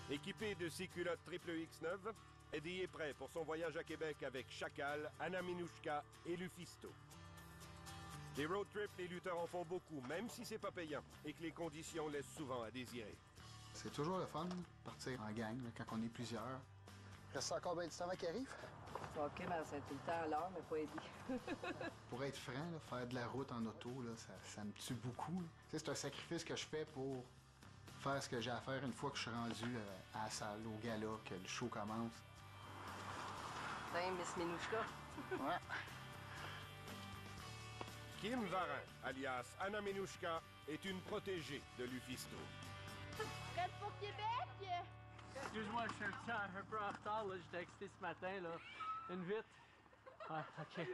Équipé de 6 culottes triple X9, Eddie est prêt pour son voyage à Québec avec Chacal, Anna Minouchka et Lufisto. Des road trips, les lutteurs en font beaucoup, même si c'est pas payant et que les conditions laissent souvent à désirer. C'est toujours le fun de partir en gang là, quand on est plusieurs. Reste encore bien du temps avant qu'il arrive? OK, ben c'est tout le temps à l'heure, mais pas Eddie. Pour être franc, là, faire de la route en auto, là, ça me tue beaucoup. C'est un sacrifice que je fais pour faire ce que j'ai à faire une fois que je suis rendu à la salle, au gala, que le show commence. Tiens, Miss Minouchka. Ouais. Kim Varin, alias Anna Minouchka, est une protégée de Lufisto. Prête pour Québec? Excuse-moi, je suis un peu en retard, là. J'ai texté ce matin, là. Une vite. Ouais, OK.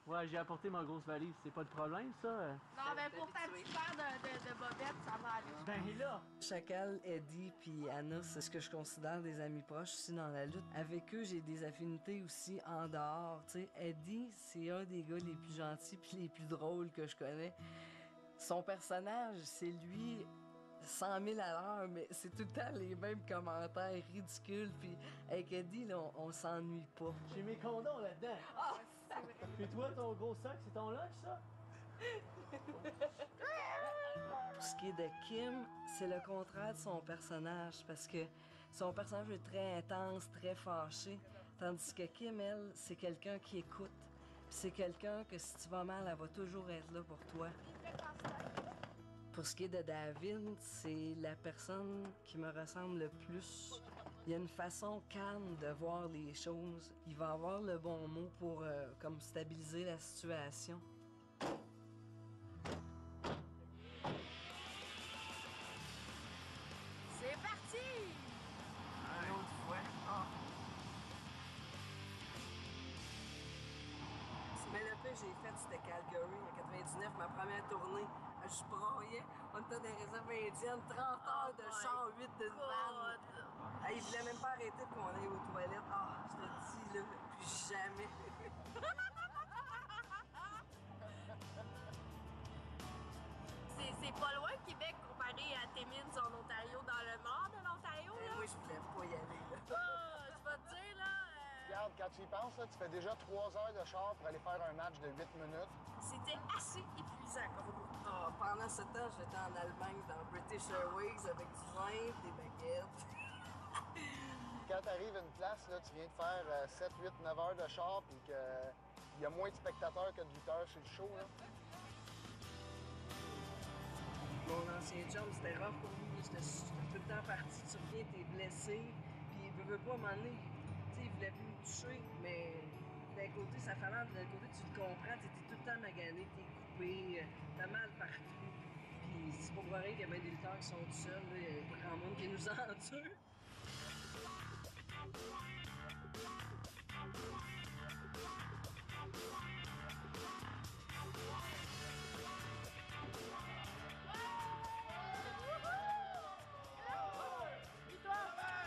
Ouais, j'ai apporté ma grosse valise. C'est pas de problème, ça? Non, ben pour ta petite paire de bobettes, ça va aller. Ben là! Chacal, Eddie puis Anna, c'est ce que je considère des amis proches aussi dans la lutte. Avec eux, j'ai des affinités aussi en dehors. Tu sais, Eddie, c'est un des gars les plus gentils puis les plus drôles que je connais. Son personnage, c'est lui 100 000 à l'heure, mais c'est tout le temps les mêmes commentaires ridicules. Puis avec Eddie, là, on s'ennuie pas. J'ai mes condoms là-dedans. Ah, c'est vrai. Puis toi, ton gros sac, c'est ton lunch, ça? Pour ce qui est de Kim, c'est le contraire de son personnage, parce que son personnage est très intense, très fâché, tandis que Kim, elle, c'est quelqu'un qui écoute. Puis c'est quelqu'un que si tu vas mal, elle va toujours être là pour toi. Pour ce qui est de David, c'est la personne qui me ressemble le plus. Il y a une façon calme de voir les choses. Il va avoir le bon mot pour comme stabiliser la situation. C'est parti! Un autre fois. Ah. Mais le fait que j'ai fait, c'était Calgary en 99, ma première tournée. Je broyais. On était dans des réserves indiennes, 30 heures de char, 8 de van. Il voulait même pas arrêter pour qu'on aille aux toilettes. Ah, je te dis, là, plus jamais. C'est pas loin Québec comparé à Timmins en Ontario, dans le nord de l'Ontario, là. Moi, je voulais pas y aller, là. Ah, je vais te dire, là. Regarde, quand tu y penses, là, tu fais déjà 3 heures de char pour aller faire un match de 8 minutes. C'était assez épuisant comme route. Ah, pendant ce temps, j'étais en Allemagne, dans British Airways, avec du vin, des baguettes. Quand tu arrives à une place, là, tu viens de faire 7, 8, 9 heures de char, puis qu'il y a moins de spectateurs que de lutteurs sur le show. Là. Mon ancien chum, c'était rough pour lui. J'étais tout le temps parti. Tu reviens, t'es blessé. Puis il veut pas à un moment donné. Tu sais, il voulait plus me toucher, mais d'un côté, ça fait mal. D'un côté, tu le comprends. T'es tout le temps magané, t'es coupé, t'as mal partout. Puis c'est pas pour rien qu'il y a bien des lutteurs qui sont tout seuls. Il y a pas grand monde qui nous endure.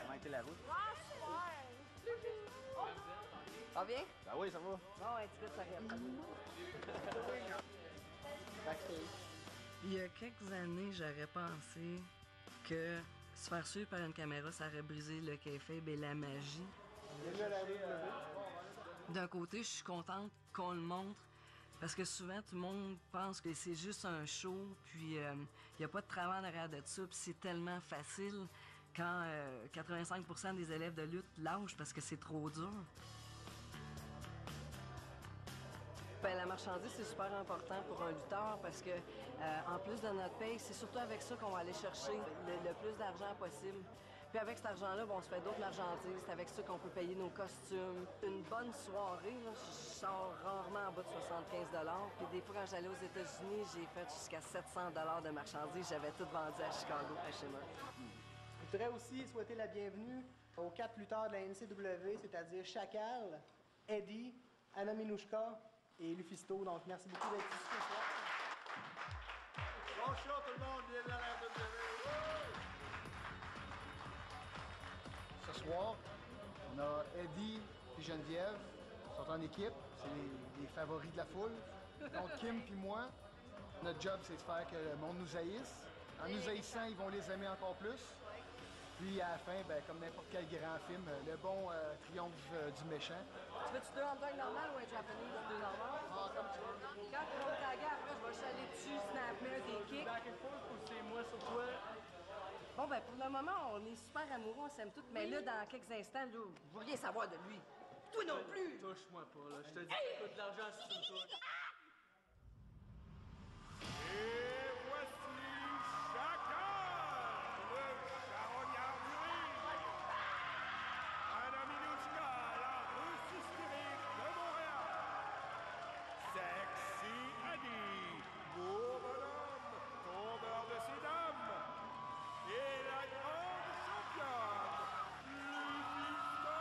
Comment a été la route? Ah, super! Ça va bien? Ben oui, ça va. Non, un petit peu de sarriette. Il y a quelques années, j'aurais pensé que se faire suivre par une caméra, ça aurait brisé le kayfabe et la magie. D'un côté, je suis contente qu'on le montre, parce que souvent, tout le monde pense que c'est juste un show, puis il n'y a pas de travail derrière de ça, puis c'est tellement facile quand 85% des élèves de lutte lâchent parce que c'est trop dur. Ben, la marchandise, c'est super important pour un lutteur parce que, en plus de notre paye, c'est surtout avec ça qu'on va aller chercher le plus d'argent possible. Puis avec cet argent-là, bon, on se fait d'autres marchandises. C'est avec ça qu'on peut payer nos costumes. Une bonne soirée, là, je sors rarement en bas de 75 $. Puis des fois, quand j'allais aux États-Unis, j'ai fait jusqu'à 700 $ de marchandises. J'avais tout vendu à Chicago, à Shimmer. Je voudrais aussi souhaiter la bienvenue aux 4 lutteurs de la NCW, c'est-à-dire Chacal, Eddie, Anna Minouchka et Lufisto. Donc, merci beaucoup d'être ici ce soir. Bonjour tout le monde, bienvenue à la NCW. Ce soir, on a Eddie et Geneviève qui sont en équipe. C'est les favoris de la foule. Donc, Kim puis moi, notre job, c'est de faire que le monde nous haïsse. En nous haïssant, ils vont les aimer encore plus. Puis à la fin, ben, comme n'importe quel grand film, le bon triomphe du méchant. Tu veux-tu deux hot dogs normales ou un Japanese, deux normales? Ah, comme tu veux. Quand tu vas me taguer après, je vais juste aller dessus, snapper des kicks. Back and forth ou c'est moi sur toi? Bon, ben, pour le moment, on est super amoureux, on s'aime tous. Mais là, dans quelques instants, là, je veux rien savoir de lui. Toi non plus! Touche-moi pas, là. Je te dis, ça coûte de l'argent si tu me touches. Et voici Chacal, le charognard du ring. Anna Minushka, la russe hystérique de Montréal. Sexy Annie, beau bonhomme, tombeur de ses dames. Et la grande championne, Lufisto.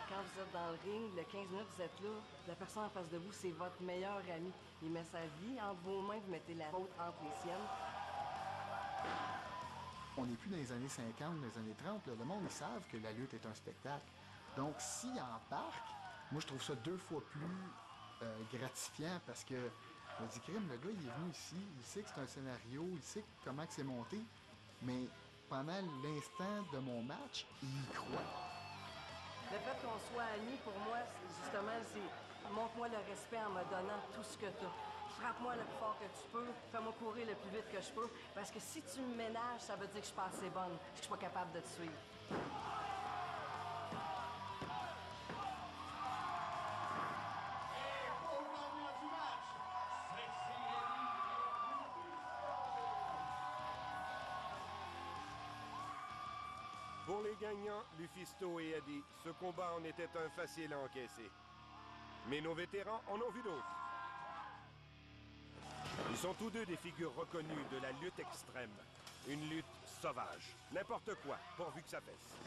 Quand vous êtes dans le ring, le 15 minutes, vous êtes là. La personne en face de vous, c'est votre meilleur ami. Il met sa vie entre vos mains, vous mettez la vôtre entre les siennes. On n'est plus dans les années 50, dans les années 30. Là. Le monde, ils savent que la lutte est un spectacle. Donc, s'ils embarquent, moi, je trouve ça 2 fois plus gratifiant parce que, je me dis, crime, le gars, il est venu ici, il sait que c'est un scénario, il sait comment que c'est monté, mais pendant l'instant de mon match, il y croit. Le fait qu'on soit amis, pour moi, justement, c'est montre-moi le respect en me donnant tout ce que tu as. Frappe-moi le plus fort que tu peux, fais-moi courir le plus vite que je peux, parce que si tu me ménages, ça veut dire que je suis pas assez bonne, que je suis pas capable de te suivre. Pour les gagnants, Lufisto et Eddie, ce combat en était un facile à encaisser. Mais nos vétérans en ont vu d'autres. Ils sont tous deux des figures reconnues de la lutte extrême. Une lutte sauvage. N'importe quoi, pourvu que ça fesse.